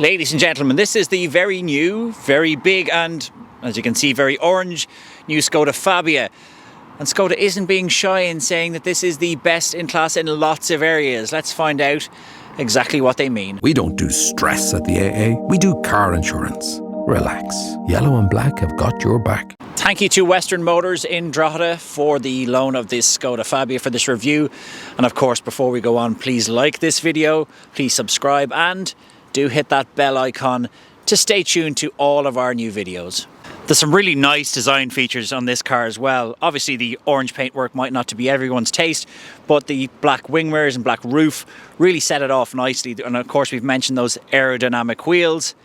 Ladies and gentlemen, this is the very new, very big and, as you can see, very orange new Skoda Fabia. And Skoda isn't being shy in saying that this is the best in class in lots of areas. Let's find out exactly what they mean. We don't do stress at the AA, we do car insurance. Relax, yellow and black have got your back. Thank you to Western Motors in Drogheda for the loan of this Skoda Fabia for this review. And of course, before we go on, please like this video, please subscribe and do hit that bell icon to stay tuned to all of our new videos. There's some really nice design features on this car as well. Obviously the orange paintwork might not be everyone's taste, but the black wing mirrors and black roof really set it off nicely. And of course we've mentioned those aerodynamic wheels.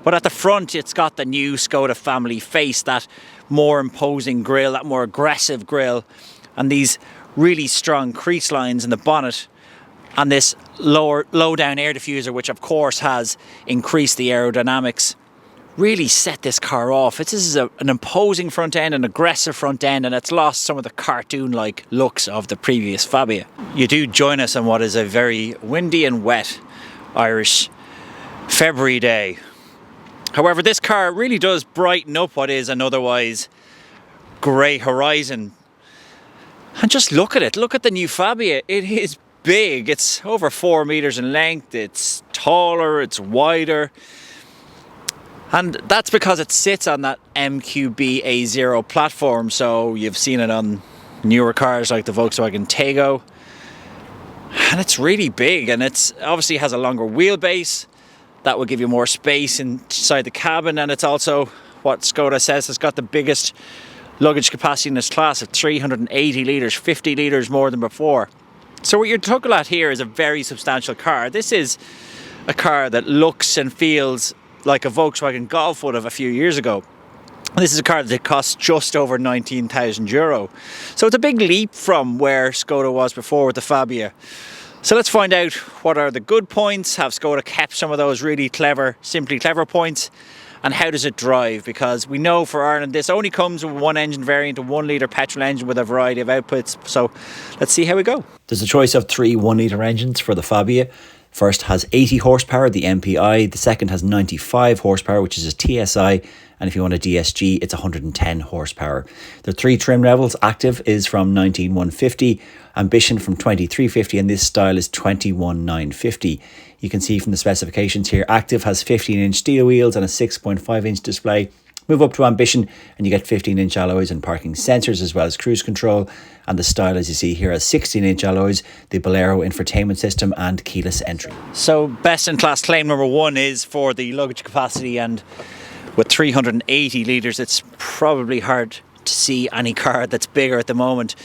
But at the front it's got the new Skoda family face, that more imposing grille, that more aggressive grille, and these really strong crease lines in the bonnet, and this low down air diffuser, which of course has increased the aerodynamics, really set this car off. This is an imposing front end, an aggressive front end, and it's lost some of the cartoon-like looks of the previous Fabia. You do join us on what is a very windy and wet Irish February day. However, this car really does brighten up what is an otherwise grey horizon. And just look at it, look at the new Fabia. It is big, it's over 4 meters in length, it's taller, it's wider. And that's because it sits on that MQB A0 platform, so you've seen it on newer cars like the Volkswagen Tego. And it's really big, and it's obviously has a longer wheelbase. That will give you more space inside the cabin, and it's also what Skoda says has got the biggest luggage capacity in its class of 380 litres, 50 litres more than before. So what you're looking at here is a very substantial car. This is a car that looks and feels like a Volkswagen Golf would have a few years ago. This is a car that costs just over €19,000. So it's a big leap from where Skoda was before with the Fabia. So let's find out what are the good points. Have Skoda kept some of those really clever, simply clever points? And how does it drive? Because we know for Ireland this only comes with one engine variant, a 1 litre petrol engine with a variety of outputs. So let's see how we go. There's a choice of 3 1 litre engines for the Fabia. First has 80 horsepower, the MPI. The second has 95 horsepower, which is a TSI. And if you want a DSG, it's 110 horsepower. There are 3 trim levels. Active is from 19,150, Ambition from 2350, and this style is 21,950. You can see from the specifications here, Active has 15-inch steel wheels and a 6.5-inch display. Move up to Ambition and you get 15-inch alloys and parking sensors as well as cruise control. And the style, as you see here, has 16-inch alloys, the Bolero Infotainment System and keyless entry. So best in class claim number 1 is for the luggage capacity, and with 380 litres it's probably hard to see any car that's bigger at the moment.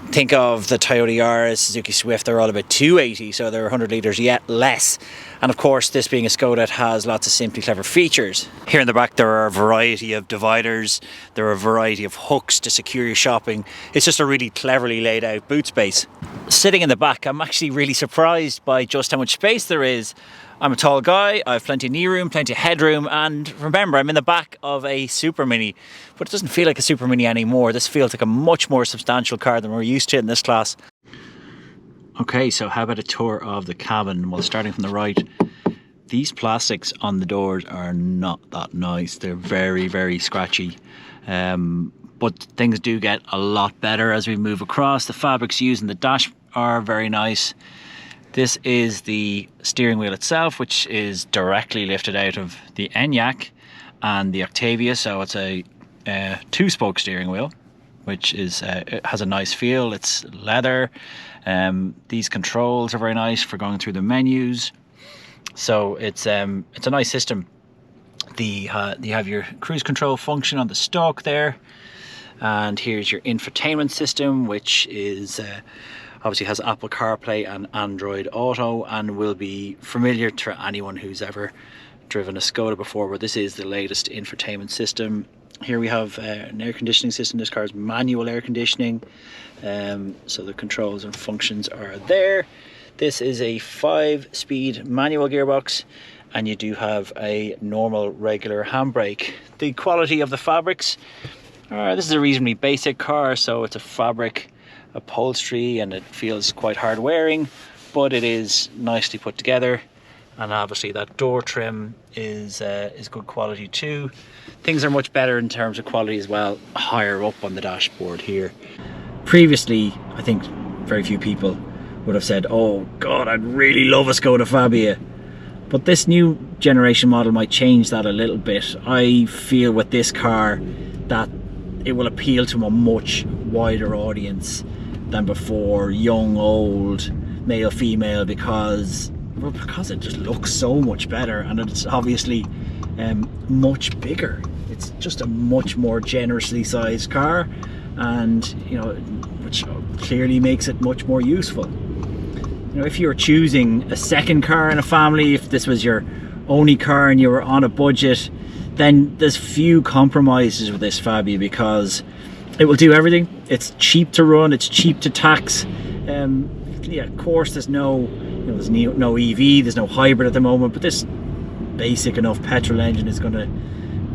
Think of the Toyota Yaris, Suzuki Swift, they're all about 280, so they're 100 litres yet less. And of course, this being a Skoda, it has lots of simply clever features. Here in the back there are a variety of dividers, there are a variety of hooks to secure your shopping. It's just a really cleverly laid out boot space. Sitting in the back, I'm actually really surprised by just how much space there is. I'm a tall guy, I have plenty of knee room, plenty of headroom, and remember, I'm in the back of a Super Mini, but it doesn't feel like a Super Mini anymore. This feels like a much more substantial car than we're used to in this class. Okay, so how about a tour of the cabin? Well, starting from the right, these plastics on the doors are not that nice. They're very, very scratchy. But things do get a lot better as we move across. The fabrics used in the dash are very nice. This is the steering wheel itself, which is directly lifted out of the Enyaq and the Octavia. So it's a 2-spoke steering wheel, which is it has a nice feel. It's leather. These controls are very nice for going through the menus. So it's a nice system. You have your cruise control function on the stalk there, and here's your infotainment system, which is obviously has Apple CarPlay and Android Auto, and will be familiar to anyone who's ever driven a Skoda before, where this is the latest infotainment system. Here we have an air conditioning system. This car is manual air conditioning, so the controls and functions are there. This is a 5-speed manual gearbox, and you do have a normal regular handbrake. The quality of the fabrics, this is a reasonably basic car, so it's a fabric upholstery and it feels quite hard wearing, but it is nicely put together. and obviously that door trim is good quality too. Things are much better in terms of quality as well, higher up on the dashboard here. Previously, I think very few people would have said, oh God, I'd really love a Skoda Fabia. But this new generation model might change that a little bit. I feel with this car that it will appeal to a much wider audience than before, young, old, male, female, because it just looks so much better, and it's obviously much bigger. It's just a much more generously sized car, and which clearly makes it much more useful. If you were choosing a second car in a family, if this was your only car and you were on a budget, then there's few compromises with this Fabia, because it will do everything. It's cheap to run, it's cheap to tax. Of course there's no EV, there's no hybrid at the moment, but this basic enough petrol engine is going to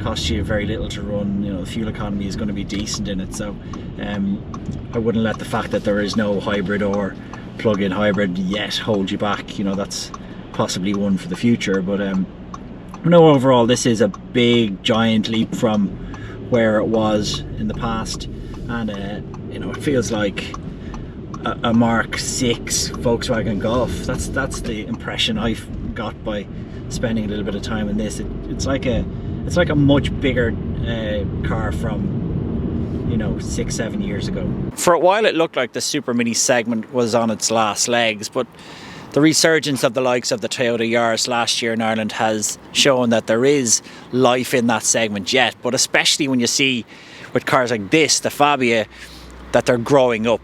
cost you very little to run. The fuel economy is going to be decent in it, so I wouldn't let the fact that there is no hybrid or plug-in hybrid yet hold you back. That's possibly one for the future, but overall this is a big giant leap from where it was in the past, and it feels like a Mark 6 Volkswagen Golf. That's the impression I've got by spending a little bit of time in this. It's like a much bigger car from 6-7 years ago. For a while it looked like the Super Mini segment was on its last legs, but the resurgence of the likes of the Toyota Yaris last year in Ireland has shown that there is life in that segment yet, but especially when you see with cars like this, the Fabia, that they're growing up.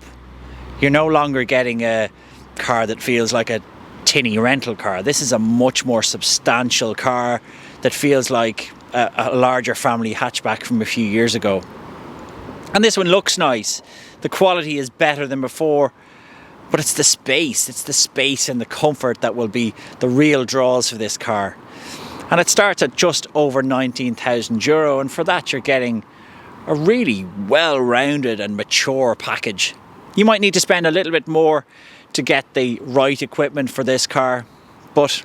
You're no longer getting a car that feels like a tinny rental car. This is a much more substantial car that feels like a larger family hatchback from a few years ago. And this one looks nice. The quality is better than before, but it's the space and the comfort that will be the real draws for this car. And it starts at just over €19,000, and for that you're getting a really well-rounded and mature package. You might need to spend a little bit more to get the right equipment for this car, but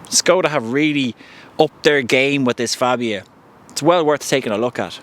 Skoda have really upped their game with this Fabia. It's well worth taking a look at.